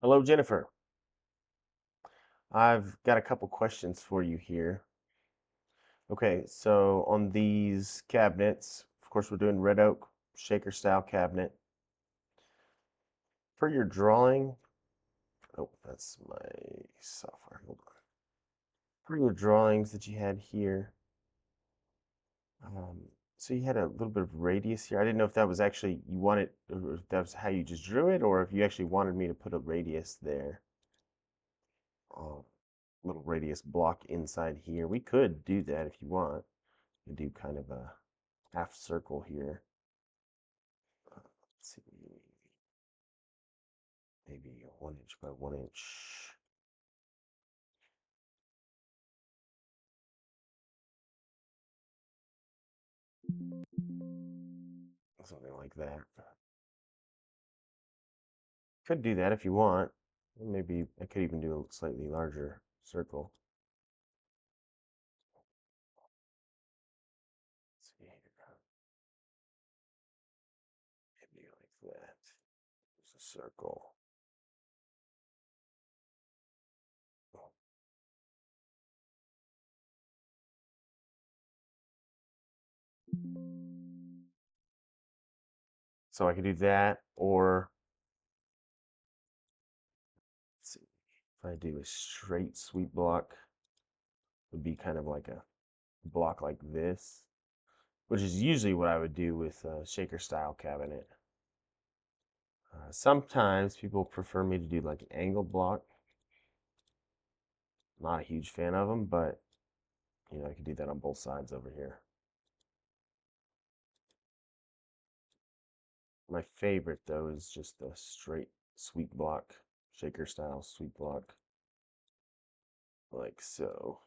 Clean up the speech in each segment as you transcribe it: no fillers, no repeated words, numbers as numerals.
Hello, Jennifer. I've got a couple questions for you here. Okay, so on these cabinets, of course, we're doing red oak shaker style cabinet. For your drawing, oh, that's my software. Hold on. For your drawings that you had here, um, so you had a little bit of radius here. I didn't know if that was actually you wanted, or if that was how you just drew it, or if you actually wanted me to put a radius there. Little radius block inside here. We could do that if you want. You do kind of a half circle here. Let's see, maybe 1 inch by 1 inch. Something like that. Could do that if you want. Maybe I could even do a slightly larger circle. Let's see here. Maybe like that. There's a circle. So I could do that, or let's see, if I do a straight sweep block, it would be kind of like a block like this, which is usually what I would do with a shaker style cabinet. Sometimes people prefer me to do like an angle block. Not a huge fan of them, but I can do that on both sides over here. My favorite though is just the straight sweep block, shaker style sweep block, like so.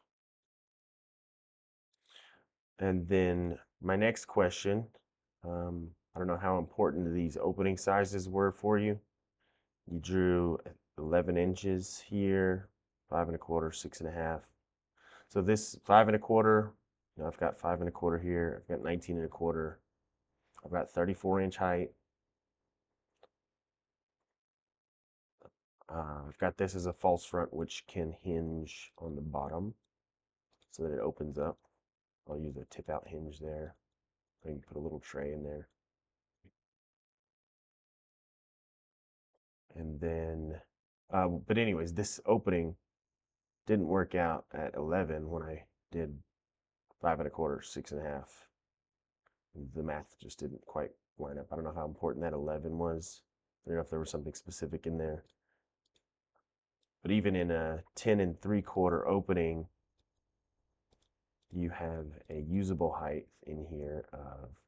And then my next question, I don't know how important these opening sizes were for you. You drew 11 inches here, 5 1/4, 6 1/2. So this 5 1/4, I've got 5 1/4 here. I've got 19 1/4. I've got 34-inch height. I've got this as a false front, which can hinge on the bottom so that it opens up. I'll use a tip out hinge there. I can put a little tray in there. And then, but anyways, this opening didn't work out at 11 when I did 5 1/4, 6 1/2. The math just didn't quite line up. I don't know how important that 11 was. I don't know if there was something specific in there. But even in a 10 3/4 opening, you have a usable height in here of,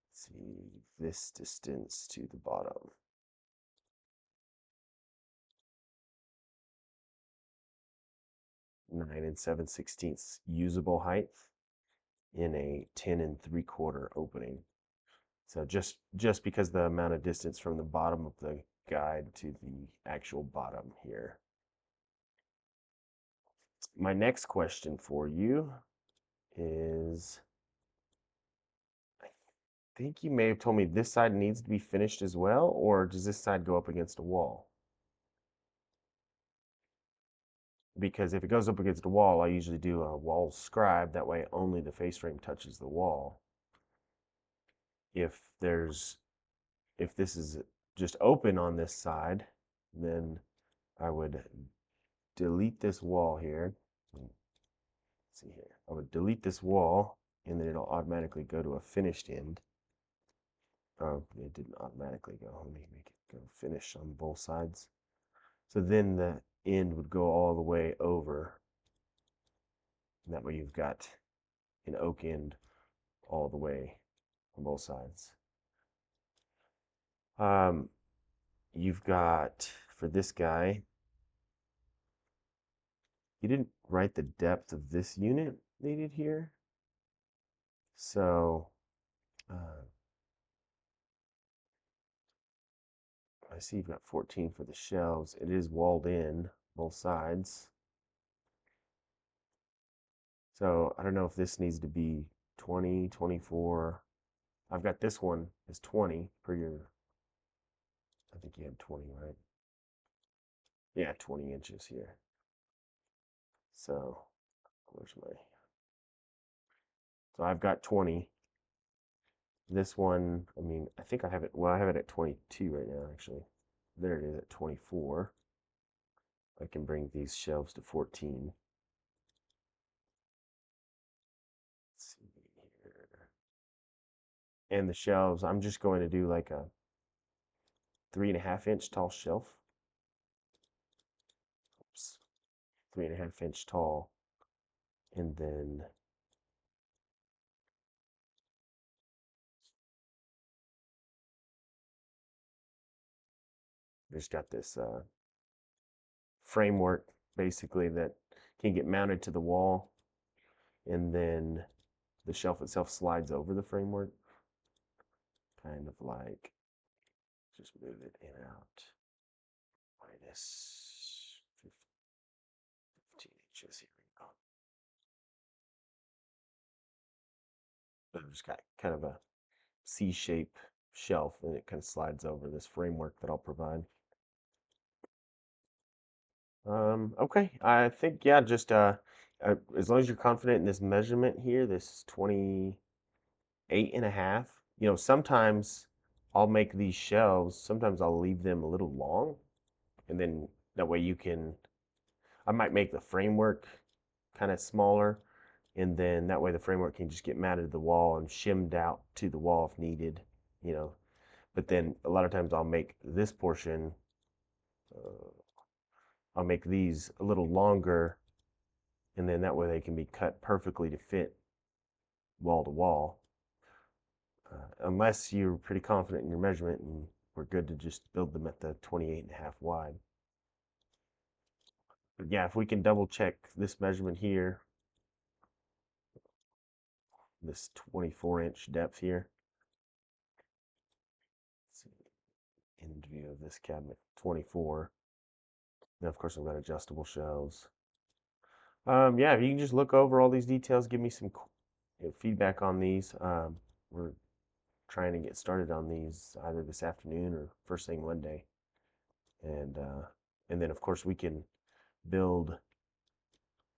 let's see, this distance to the bottom. 9 7/16 usable height in a 10 3/4 opening. So just because the amount of distance from the bottom of the guide to the actual bottom here. My next question for you is, I think you may have told me this side needs to be finished as well, or does this side go up against a wall? Because if it goes up against a wall, I usually do a wall scribe. That way only the face frame touches the wall. If there's if this is just open on this side, then I would delete this wall here. Let's see here. I would delete this wall and then it'll automatically go to a finished end. Oh, it didn't automatically go. Let me make it go finish on both sides. So then the end would go all the way over. And that way you've got an oak end all the way on both sides. Um, you've got, for this guy, you didn't write the depth of this unit needed here. So I see you've got 14 for the shelves. It is walled in both sides. So I don't know if this needs to be 20, 24. I've got this one as 20 for your, I think you had 20, right? Yeah, 20 inches here. So where's my, so I've got 20. This one, I mean, I think I have it, well, I have it at 22 right now, actually. There it is at 24. I can bring these shelves to 14. Let's see here. And the shelves, I'm just going to do like a 3.5 inch tall shelf. Oops, 3.5 inch tall. And then just got this framework basically that can get mounted to the wall, and then the shelf itself slides over the framework, kind of like, just move it in and out, minus 15 inches. Here we go. So I've just got kind of a C-shape shelf, and it kind of slides over this framework that I'll provide. Okay, I think, yeah, just as long as you're confident in this measurement here, this 28.5. Sometimes I'll make these shelves, sometimes I'll leave them a little long, and then that way I might make the framework kind of smaller, and then that way the framework can just get mounted to the wall and shimmed out to the wall if needed, you know. But then a lot of times I'll make this portion, uh, I'll make these a little longer, and then that way they can be cut perfectly to fit wall to wall. Unless you're pretty confident in your measurement, and we're good to just build them at the 28.5 wide. But yeah, if we can double check this measurement here, this 24-inch depth here. Let's see, end view of this cabinet, 24. Now, of course, I've got adjustable shelves. Yeah, if you can just look over all these details, give me some feedback on these. We're trying to get started on these either this afternoon or first thing Monday, and then of course we can build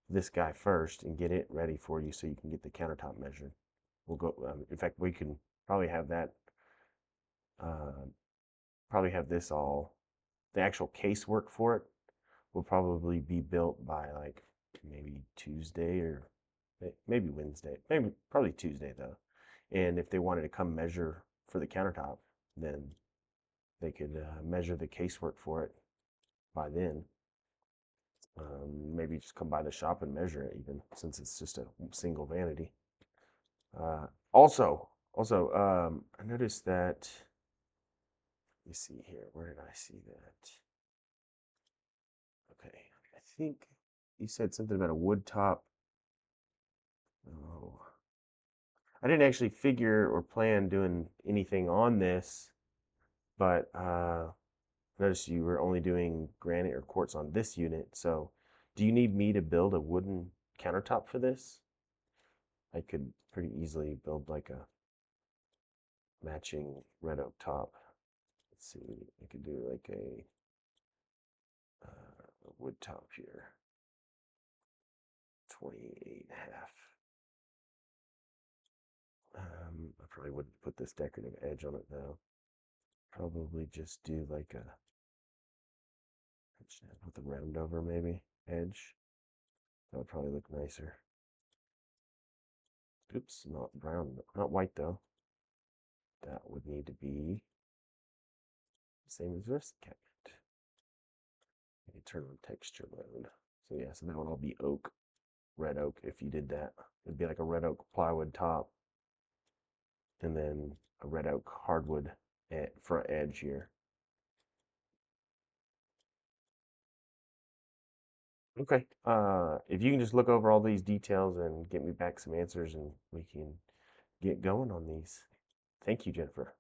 this guy first and get it ready for you so you can get the countertop measured. We'll go. In fact, we can probably have that. Uh, probably have this all. The actual casework for it will probably be built by like maybe Tuesday or maybe Wednesday. Maybe probably Tuesday though. And if they wanted to come measure for the countertop, then they could measure the casework for it by then. Maybe just come by the shop and measure it, even since it's just a single vanity. Also, I noticed that. Let me see here. Where did I see that? Okay, I think you said something about a wood top. Oh, I didn't actually figure or plan doing anything on this, but notice you were only doing granite or quartz on this unit. So, do you need me to build a wooden countertop for this? I could pretty easily build like a matching red oak top. Let's see, I could do like a wood top here, 28.5. I probably wouldn't put this decorative edge on it though. Probably just do like a with a round over maybe edge. That would probably look nicer. Oops, not brown, not white though. That would need to be the same as this cabinet. You can turn on texture mode. So yeah, so that would all be oak, red oak if you did that. It'd be like a red oak plywood top, and then a red oak hardwood front edge here. Okay. If you can just look over all these details and get me back some answers, and we can get going on these. Thank you, Jennifer.